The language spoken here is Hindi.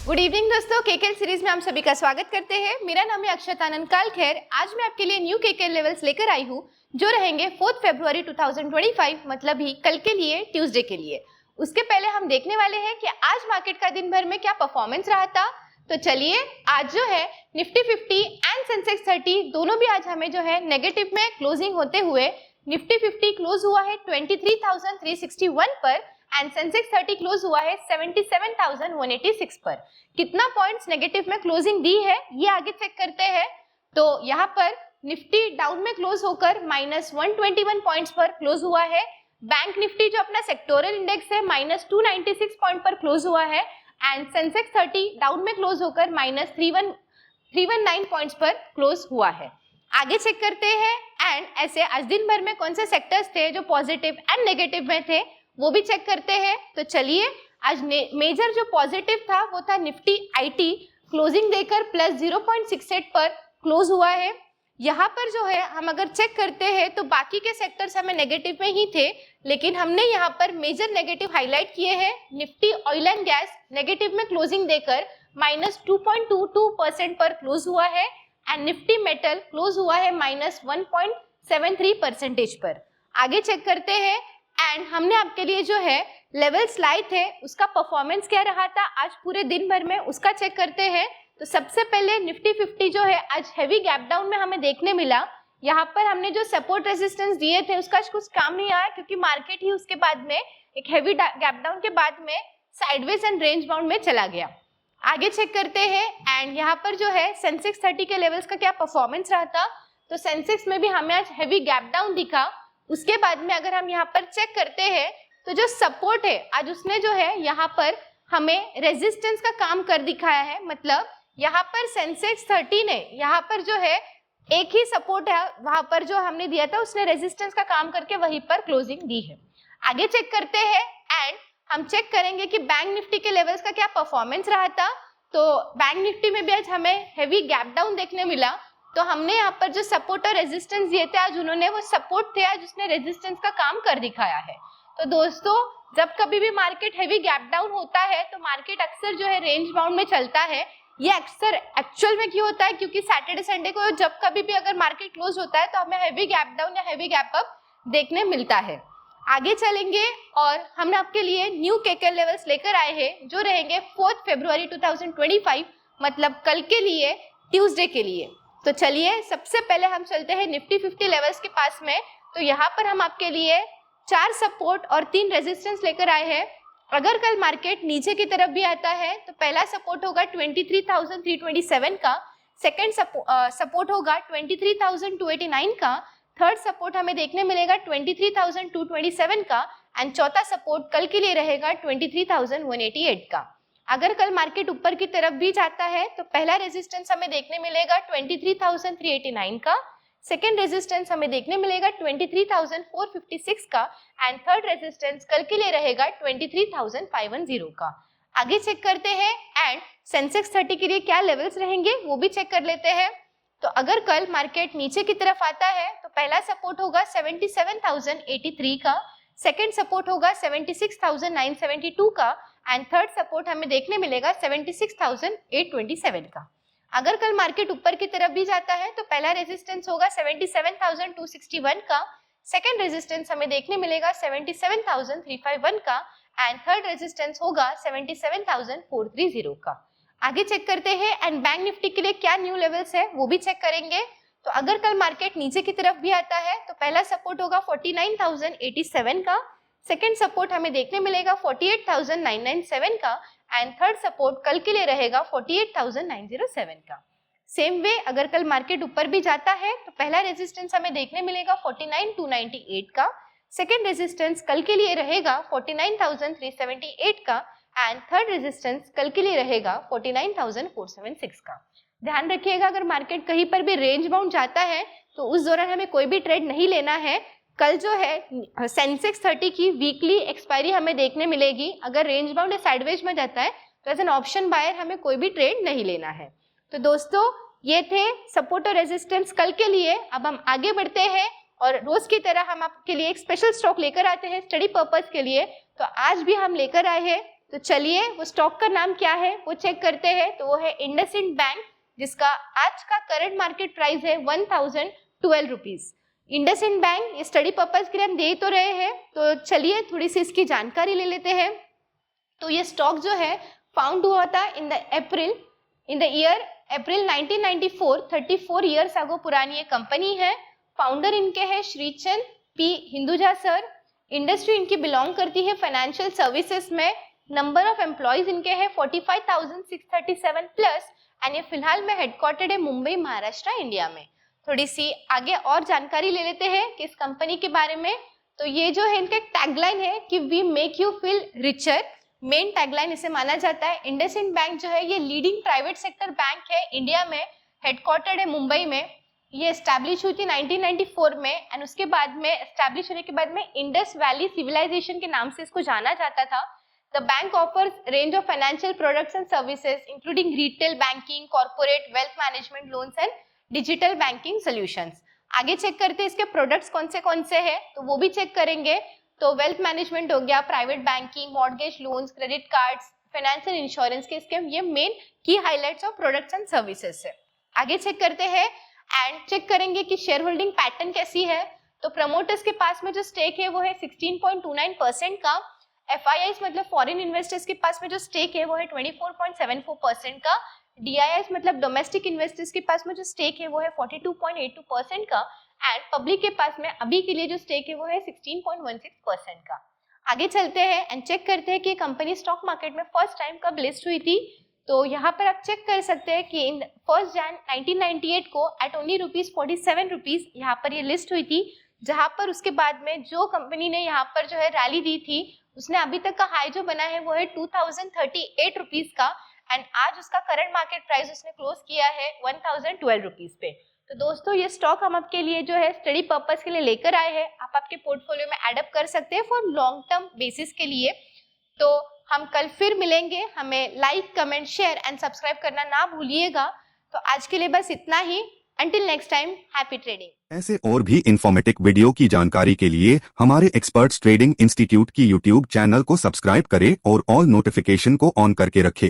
गुड इवनिंग दोस्तों, केकेएल सीरीज में हम सभी का स्वागत करते हैं। मेरा नाम है अक्षत आनंद कालखेर। आज मैं आपके लिए न्यू केकेएल लेवल्स लेकर आई हूँ जो रहेंगे 4 फरवरी 2025, मतलब ही कल के लिए, ट्यूसडे के लिए। उसके पहले हम देखने वाले हैं कि आज मार्केट का दिन भर में क्या परफॉर्मेंस रहा था। तो चलिए, आज जो है निफ्टी 50 एंड सेंसेक्स 30 दोनों भी आज हमें जो है नेगेटिव में क्लोजिंग होते हुए निफ्टी 50 क्लोज हुआ है 23,361 पर एंड सेंसेक्स 30 क्लोज हुआ है 77,186 पर। कितना पॉइंट्स नेगेटिव में क्लोजिंग दी है ये आगे चेक करते हैं। तो यहाँ पर निफ्टी डाउन में क्लोज होकर -121 पॉइंट्स पर क्लोज हुआ है। बैंक निफ्टी जो अपना सेक्टोरल इंडेक्स है -296 पॉइंट पर क्लोज हुआ है एंड सेंसेक्स 30 डाउन में क्लोज होकर -319 पॉइंट्स पर क्लोज हुआ है। आगे चेक करते हैं एंड ऐसे आज दिन भर में कौन से सेक्टर्स थे जो पॉजिटिव एंड नेगेटिव में थे वो भी चेक करते हैं। तो चलिए, आज मेजर जो पॉजिटिव था वो था निफ्टी आईटी, क्लोजिंग देकर +0.68 पर क्लोज हुआ है। यहाँ पर जो है हम अगर चेक करते हैं तो बाकी के सेक्टर्स हमें नेगेटिव में ही थे, लेकिन हमने यहाँ पर मेजर नेगेटिव हाईलाइट किए हैं। Nifty oil and gas negative में क्लोजिंग देकर -2.22% पर क्लोज हुआ है एंड निफ्टी मेटल क्लोज हुआ है -1.73% पर। आगे चेक करते हैं एंड हमने आपके लिए जो है लेवल्स लाए थे उसका परफॉर्मेंस क्या रहा था आज पूरे दिन भर में, उसका चेक करते हैं। तो सबसे पहले निफ्टी 50 जो है आज हैवी गैप डाउन में हमें देखने मिला। यहाँ पर हमने जो सपोर्ट रेजिस्टेंस दिए थे उसका कुछ काम नहीं आया, क्योंकि मार्केट ही उसके बाद में एक हैवी गैप डाउन के बाद में साइडवेज एंड रेंज बाउंड में चला गया। आगे चेक करते हैं एंड यहाँ पर जो है सेंसेक्स 30 के लेवल्स का क्या परफॉर्मेंस रहा था। तो सेंसेक्स में भी हमें आज हैवी गैप डाउन दिखा। उसके बाद में अगर हम यहाँ पर चेक करते हैं तो जो सपोर्ट है आज उसने जो है यहाँ पर हमें रेजिस्टेंस का काम कर दिखाया है। मतलब यहाँ पर सेंसेक्स 30 ने यहाँ पर जो है एक ही सपोर्ट है वहां पर जो हमने दिया था उसने रेजिस्टेंस का काम करके वहीं पर क्लोजिंग दी है। आगे चेक करते हैं एंड हम चेक करेंगे कि बैंक निफ्टी के लेवल्स का क्या परफॉर्मेंस रहा था। तो बैंक निफ्टी में भी आज हमें हैवी गैप डाउन देखने मिला। तो हमने यहाँ पर जो सपोर्ट और रेजिस्टेंस दिए थे आज उन्होंने वो सपोर्ट थे, आज उसने रेजिस्टेंस का काम कर दिखाया है। तो दोस्तों, जब कभी भी मार्केट हैवी गैप डाउन होता है तो मार्केट अक्सर जो है रेंज बाउंड में चलता है। ये अक्सर एक्चुअल में क्यों होता है, क्योंकि सैटरडे संडे को जब कभी भी अगर मार्केट क्लोज होता है तो हमें हैवी गैप डाउन या हैवी गैप अप देखने मिलता है। आगे चलेंगे और हम आपके लिए न्यू केकेएल लेवल्स लेकर आए हैं जो रहेंगे 4 फरवरी 2025, मतलब कल के लिए, ट्यूसडे के लिए। तो चलिए, सबसे पहले हम चलते हैं निफ्टी 50 लेवल्स के पास में। तो यहाँ पर हम आपके लिए 4 सपोर्ट और 3 रेजिस्टेंस लेकर आए हैं। अगर कल मार्केट नीचे की तरफ भी आता है तो पहला सपोर्ट होगा 23,327 का, सेकंड सपोर्ट होगा 23,289 का, थर्ड सपोर्ट हमें देखने मिलेगा 23,227 का एंड चौथा सपोर्ट कल के लिए रहेगा 23,188 का। अगर कल मार्केट ऊपर की तरफ भी जाता है तो पहला रेजिस्टेंस हमें देखने मिलेगा 23,389 का, सेकेंड रेजिस्टेंस हमें देखने मिलेगा 23,456 का एंड थर्ड रेजिस्टेंस कल के लिए रहेगा 23,510 का। आगे चेक करते हैं एंड सेंसेक्स 30 के लिए क्या लेवल्स रहेंगे वो भी चेक कर लेते हैं। तो अगर कल मार्केट नीचे की तरफ आता है तो पहला सपोर्ट होगा 77,083 का, सेकेंड सपोर्ट होगा 76,972 का एंड थर्ड सपोर्ट हमें देखने मिलेगा 76,827 का। अगर कल मार्केट ऊपर की तरफ भी जाता है तो पहला रेजिस्टेंस होगा 77,261 का, सेकेंड रेजिस्टेंस हमें देखने मिलेगा 77,351 का एंड थर्ड रेजिस्टेंस होगा 77,430 का। आगे चेक करते हैं एंड बैंक निफ्टी के लिए क्या न्यू लेवल्स है वो भी चेक करेंगे। तो अगर कल मार्केट नीचे की तरफ भी आता है तो पहला सपोर्ट होगा 49,087 का, सेकेंड सपोर्ट हमें देखने मिलेगा 48,997 का एंड थर्ड सपोर्ट कल के लिए रहेगा 48,907 का। सेम वे अगर कल मार्केट ऊपर भी जाता है तो पहला रेजिस्टेंस हमें देखने मिलेगा 49,298 का, सेकेंड रेजिस्टेंस कल के लिए रहेगा 49,378 का एंड थर्ड रेजिस्टेंस कल के लिए रहेगा 49,476 का। ध्यान रखिएगा, अगर मार्केट कहीं पर भी रेंज बाउंड जाता है तो उस दौरान हमें कोई भी ट्रेड नहीं लेना है। कल जो है सेंसेक्स 30 की वीकली एक्सपायरी हमें देखने मिलेगी। अगर रेंज बाउंड या साइडवेज में जाता है तो एज एन ऑप्शन बायर हमें कोई भी ट्रेड नहीं लेना है। तो दोस्तों, ये थे सपोर्ट और रेजिस्टेंस कल के लिए। अब हम आगे बढ़ते हैं और रोज की तरह हम आपके लिए एक स्पेशल स्टॉक लेकर आते हैं स्टडी पर्पस के लिए। तो आज भी हम लेकर आए हैं तो चलिए वो स्टॉक का नाम क्या है वो चेक करते हैं। तो वो है इंडसइंड बैंक, जिसका आज का करंट मार्केट प्राइस है 1012 रुपीज। इंडसइंड बैंक ये स्टडी पर्पज के लिए हम दे तो रहे हैं, तो चलिए थोड़ी सी इसकी जानकारी ले लेते हैं। तो ये स्टॉक जो है फाउंड हुआ था in the year April 1994, 34 years ago पुरानी ये कंपनी है। फाउंडर इनके हैं Shrichand P Hinduja sir. Industry इनकी बिलोंग करती है फाइनेंशियल सर्विसेज में। नंबर ऑफ एम्प्लॉयज इनके हैं 45,637 प्लस एंड ये फिलहाल में हेडक्वार्टर्ड है मुंबई, महाराष्ट्र, इंडिया में। थोड़ी सी आगे और जानकारी ले लेते हैं कि इस कंपनी के बारे में। तो ये जो है इनका टैगलाइन है कि we make you feel richer, main tagline इसे माना जाता है। इंडसइंड बैंक जो है ये लीडिंग प्राइवेट सेक्टर बैंक है इंडिया में, हेडक्वार्टर्ड है मुंबई में। ये एस्टैब्लिश हुई थी 1994 में एंड उसके बाद में एस्टैब्लिश होने के बाद में इंडस वैली सिविलाइजेशन के नाम से इसको जाना जाता था। The bank offers range of financial products and services including retail banking, corporate wealth management, loans and digital banking solutions. आगे चेक करते हैं इसके प्रोडक्ट्स कौन से हैं, तो वो भी चेक करेंगे। तो वेल्थ मैनेजमेंट हो गया, private banking, mortgage loans, credit cards, finance and insurance के इसके ये मेन की highlights of products and services है। आगे चेक करते हैं एंड चेक करेंगे कि शेयर होल्डिंग पैटर्न कैसी है। तो प्रमोटर्स के पास में जो स्टेक है वो है 16.29% का। FIIs मतलब फॉरेन इन्वेस्टर्स के पास में जो स्टेक है वो है 24.74% का। DIIs मतलब डोमेस्टिक इन्वेस्टर्स के पास में जो स्टेक है वो है 42.82% का एंड पब्लिक के पास में अभी के लिए जो स्टेक है वो है 16.16% का। आगे चलते हैं एंड चेक करते हैं कि कंपनी स्टॉक मार्केट में फर्स्ट टाइम कब लिस्ट हुई थी। तो यहाँ पर आप चेक कर सकते हैं कि इन 1 जनवरी 1998 को एट ओनली ₹47 यहाँ पर ये लिस्ट हुई थी, जहाँ पर उसके बाद में जो कंपनी ने यहाँ पर जो है रैली दी थी उसने अभी तक का हाई जो बना है वो है 2038 रुपीज का एंड आज उसका करंट मार्केट प्राइस उसने क्लोज किया है 1012 रुपीज पे। तो दोस्तों ये स्टॉक हम आपके लिए जो है स्टडी पर्पस के लिए लेकर आए हैं, आप आपके पोर्टफोलियो में एड अप कर सकते हैं फॉर लॉन्ग टर्म बेसिस के लिए। तो हम कल फिर मिलेंगे, हमें like, comment, share and subscribe करना ना भूलिएगा। तो आज के लिए बस इतना ही, until next time, happy trading. ऐसे और भी इंफॉर्मेटिव वीडियो की जानकारी के लिए हमारे एक्सपर्ट्स ट्रेडिंग इंस्टीट्यूट की यूट्यूब चैनल को सब्सक्राइब करें और ऑल नोटिफिकेशन को ऑन करके रखें।